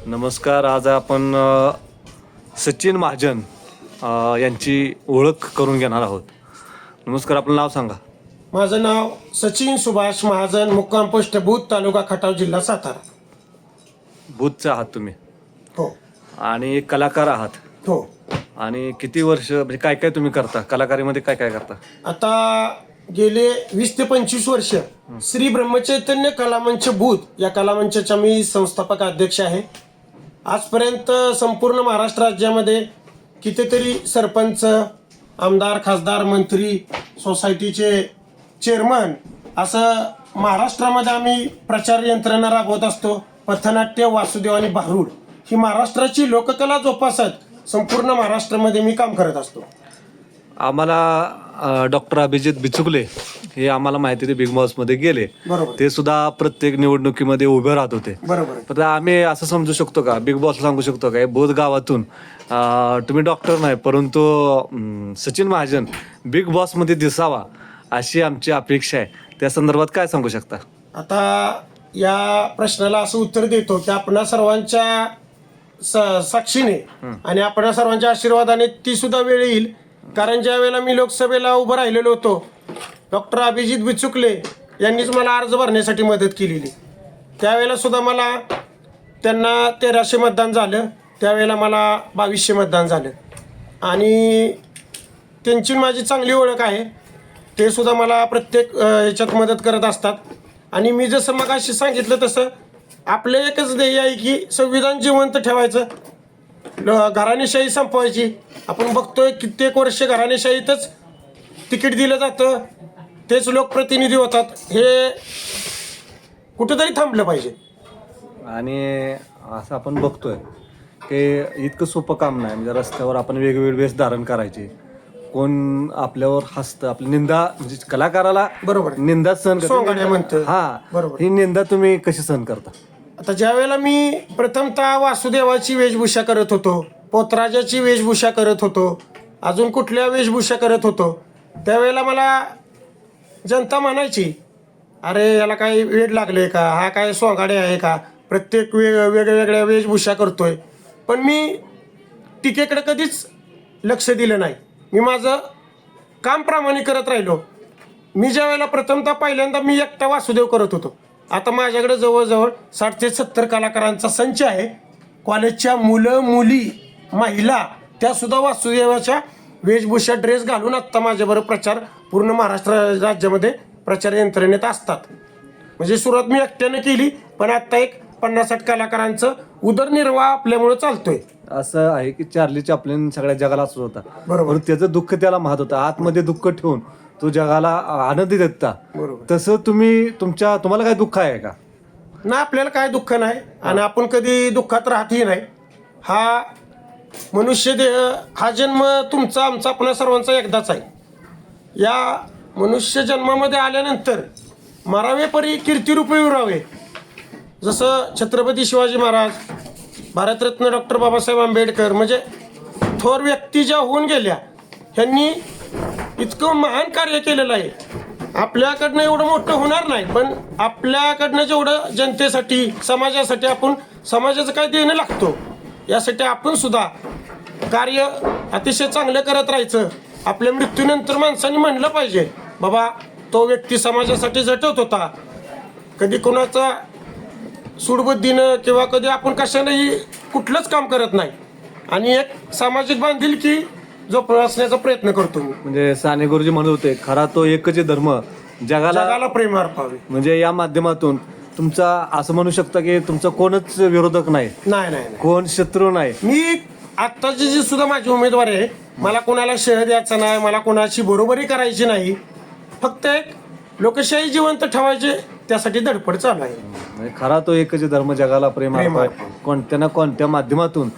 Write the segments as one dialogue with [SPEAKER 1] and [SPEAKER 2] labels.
[SPEAKER 1] नमस्कार. आज आपण सचिन महाजन यांची ओळख करून घेणार आहोत. नमस्कार, आपलं नाव सांगा.
[SPEAKER 2] माझं नाव सचिन सुभाष महाजन, मुक्काम पोस्ट बुध, तालुका खटाव, जिल्हा सातारा.
[SPEAKER 1] बुधचे आहात तुम्ही
[SPEAKER 2] हो
[SPEAKER 1] आणि कलाकार आहात.
[SPEAKER 2] हो.
[SPEAKER 1] आणि किती वर्ष म्हणजे काय काय तुम्ही करता कलाकारीमध्ये, काय काय करता?
[SPEAKER 2] आता गेले 20 ते 25 वर्ष श्री ब्रह्मचैतन्य कलामंच बुध या कलामंचाचा मी संस्थापक अध्यक्ष आहे. आजपर्यंत संपूर्ण महाराष्ट्र राज्यामध्ये कितीतरी सरपंच, आमदार, खासदार, मंत्री, सोसायटीचे चेअरमन असं महाराष्ट्रामध्ये आम्ही प्रचार यंत्रणा राबवत असतो. पथनाट्य, वासुदेव आणि भारूड ही महाराष्ट्राची लोककला जोपासत संपूर्ण महाराष्ट्रामध्ये मी काम करत असतो.
[SPEAKER 1] आम्हाला डॉक्टर अभिजित बिचुकले हे आम्हाला माहिती ते बिग बॉसमध्ये गेले.
[SPEAKER 2] बरोबर.
[SPEAKER 1] ते सुद्धा प्रत्येक निवडणुकीमध्ये उभे राहत होते.
[SPEAKER 2] बरोबर.
[SPEAKER 1] तर आम्ही असं समजू शकतो का, बिग बॉसला सांगू शकतो का, बोध गावातून तुम्ही डॉक्टर नाही परंतु सचिन महाजन बिग बॉसमध्ये दिसावा अशी आमची अपेक्षा आहे. त्या संदर्भात काय सांगू शकता?
[SPEAKER 2] आता या प्रश्नाला असं उत्तर देतो की आपणा सर्वांच्या साक्षीने आणि आपणा सर्वांच्या आशीर्वादाने ती सुद्धा वेळ येईल. कारण ज्या वेळेला मी लोकसभेला उभं राहिलेलो होतो, डॉक्टर अभिजित बिचुकले यांनीच मला अर्ज भरण्यासाठी मदत केलेली. त्यावेळेला सुद्धा मला त्यांना 1300 मतदान झालं, त्यावेळेला मला 2200 मतदान झालं. आणि त्यांची माझी चांगली ओळख आहे. ते सुद्धा मला प्रत्येक ह्याच्यात मदत करत असतात. आणि मी जसं मग अशी सांगितलं तसं आपलं एकच ध्येय आहे की संविधान जिवंत ठेवायचं, घराणेशाही संपवायची. आपण बघतोय कित्येक वर्ष घराणेशाहीतच तिकीट दिलं जातं, तेच लोकप्रतिनिधी होतात. हे कुठंतरी थांबलं पाहिजे.
[SPEAKER 1] आणि असं आपण बघतोय की इतकं सोपं काम नाही. म्हणजे रस्त्यावर आपण वेगवेगळे वेश धारण करायचे, कोण आपल्यावर हसतं, आपली निंदा, म्हणजे कलाकाराला
[SPEAKER 2] बरोबर
[SPEAKER 1] निंदा सहन
[SPEAKER 2] म्हणतं.
[SPEAKER 1] हा,
[SPEAKER 2] बरोबर.
[SPEAKER 1] ही निंदा तुम्ही कशी सहन करता?
[SPEAKER 2] आता ज्या वेळेला मी प्रथमतः वासुदेवाची वेशभूषा करत होतो, पोतराजाची वेशभूषा करत होतो, अजून कुठल्या वेशभूषा करत होतो, त्यावेळेला मला जनता म्हणायची, अरे याला काय वेड लागले का, हा काय सोंगाडे आहे का, प्रत्येक वेगवेगळ्या वेशभूषा करतोय. पण मी टीकेकडे कधीच लक्ष दिलं नाही. मी माझं काम प्रामाणिक करत राहिलो. मी ज्या वेळेला प्रथमतः पहिल्यांदा मी एकटा वासुदेव करत होतो. आता माझ्याकडे जवळजवळ 60 ते 70 कलाकारांचा संच आहे. कॉलेजच्या मुलं, मुली, महिला त्यासुद्धा वासुदेवाच्या वेशभूषा ड्रेस घालून आत्ता माझ्याबरोबर प्रचार पूर्ण महाराष्ट्र राज्यामध्ये प्रचार यंत्रणेत असतात. म्हणजे सुरुवात मी एकट्यानं केली, पण आत्ता एक 50-60 कलाकारांचं उदरनिर्वाह आपल्यामुळे चालतोय.
[SPEAKER 1] असं आहे की चार्ली चॅप्लिन सगळ्या जगाला असत होता,
[SPEAKER 2] बरोबर.
[SPEAKER 1] पण त्याचं दुःख त्याला माहित होतं. आतमध्ये दुःख ठेवून तो जगाला आनंदी देता.
[SPEAKER 2] बरोबर.
[SPEAKER 1] तसं तुम्हाला काय दुःख आहे का?
[SPEAKER 2] ना, आपल्याला काय दुःख नाही आणि आपण कधी दुःखात राहतही नाही. हा मनुष्य देह, हा जन्म तुमचा, आमचा, आपल्या सर्वांचा एकदाच आहे. या मनुष्य जन्मामध्ये आल्यानंतर मरावे परी कीर्तिरूपे उरावे. जसं छत्रपती शिवाजी महाराज, भारतरत्न डॉक्टर बाबासाहेब आंबेडकर, म्हणजे थोर व्यक्ती ज्या होऊन गेल्या, ह्यांनी इतकं महान कार्य केलेलं आहे. आपल्याकडनं एवढं मोठं होणार नाही, पण आपल्याकडनं जेवढं जनतेसाठी, समाजासाठी आपण समाजाचं काय देणं लागतो, यासाठी आपण सुद्धा कार्य अतिशय चांगलं करत राहायचं. आपल्या मृत्यूनंतर माणसांनी म्हणलं पाहिजे, बाबा तो व्यक्ती समाजासाठी झटत होता, कधी कोणाचा सूडबुद्धीनं किंवा कधी आपण कशानेही कुठलंच काम करत नाही. आणि एक सामाजिक बांधिलकी जोपासण्याचा प्रयत्न करतो मी.
[SPEAKER 1] म्हणजे साने गुरुजी म्हणत होते, खरा तो एकच धर्म जगाला
[SPEAKER 2] प्रेम अर्पावे.
[SPEAKER 1] म्हणजे या माध्यमातून तुमचा असं म्हणू शकता की तुमचा कोणच विरोधक नाही,
[SPEAKER 2] नाही,
[SPEAKER 1] कोण शत्रू नाही.
[SPEAKER 2] मी आत्ताची जी सुद्धा माझी उमेदवार आहे, मला कोणाला शेह द्यायचा नाही, मला कोणाची बरोबरी करायची नाही. फक्त एक लोकशाही जिवंत ठेवायचे, त्यासाठी धडपड चालू आहे.
[SPEAKER 1] म्हणजे खरा तो एकच धर्म जगाला प्रेम अर्पावे. कोणत्या ना कोणत्या माध्यमातून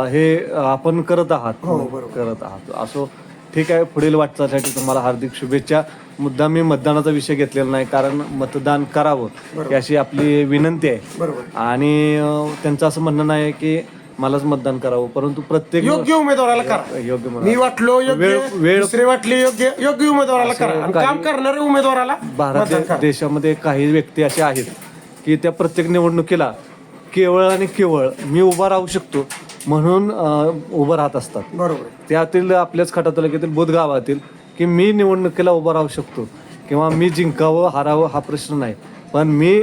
[SPEAKER 1] हे आपण करत आहात. असो, ठीक आहे. पुढील वाटचालीसाठी तुम्हाला हार्दिक शुभेच्छा. मुद्दा मी मतदानाचा विषय घेतलेला नाही, कारण मतदान करावं ही अशी आपली विनंती आहे. आणि त्यांचं असं म्हणणं नाही की मलाच मतदान करावं, परंतु प्रत्येक
[SPEAKER 2] योग्य उमेदवाराला करा.
[SPEAKER 1] योग्य
[SPEAKER 2] मी वाटलो योग्य, दुसरे वाटले योग्य, योग्य उमेदवाराला करा आणि काम करणाऱ्या उमेदवाराला.
[SPEAKER 1] भारत देशामध्ये काही व्यक्ती असे आहेत की त्या प्रत्येक निवडणुकीला केवळ आणि केवळ मी उभा राहू शकतो म्हणून उभं राहत असतात.
[SPEAKER 2] बरोबर.
[SPEAKER 1] त्यातील आपल्याच खटा तालुक्यातील बोध गावातील की मी निवडणुकीला उभा राहू शकतो किंवा मी जिंकावं हारावं हा प्रश्न नाही, पण मी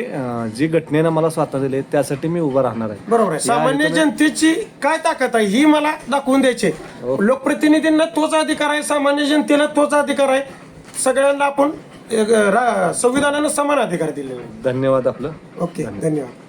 [SPEAKER 1] जी घटनेनं मला स्वातंत्र्य दिले त्यासाठी मी उभा राहणार आहे.
[SPEAKER 2] बरोबर आहे. सामान्य जनतेची काय ताकद आहे ही मला दाखवून द्यायची. लोकप्रतिनिधींना तोच अधिकार आहे, सामान्य जनतेला तोच अधिकार आहे. सगळ्यांना आपण संविधानानं समान अधिकार दिलेले.
[SPEAKER 1] धन्यवाद आपलं.
[SPEAKER 2] ओके, धन्यवाद.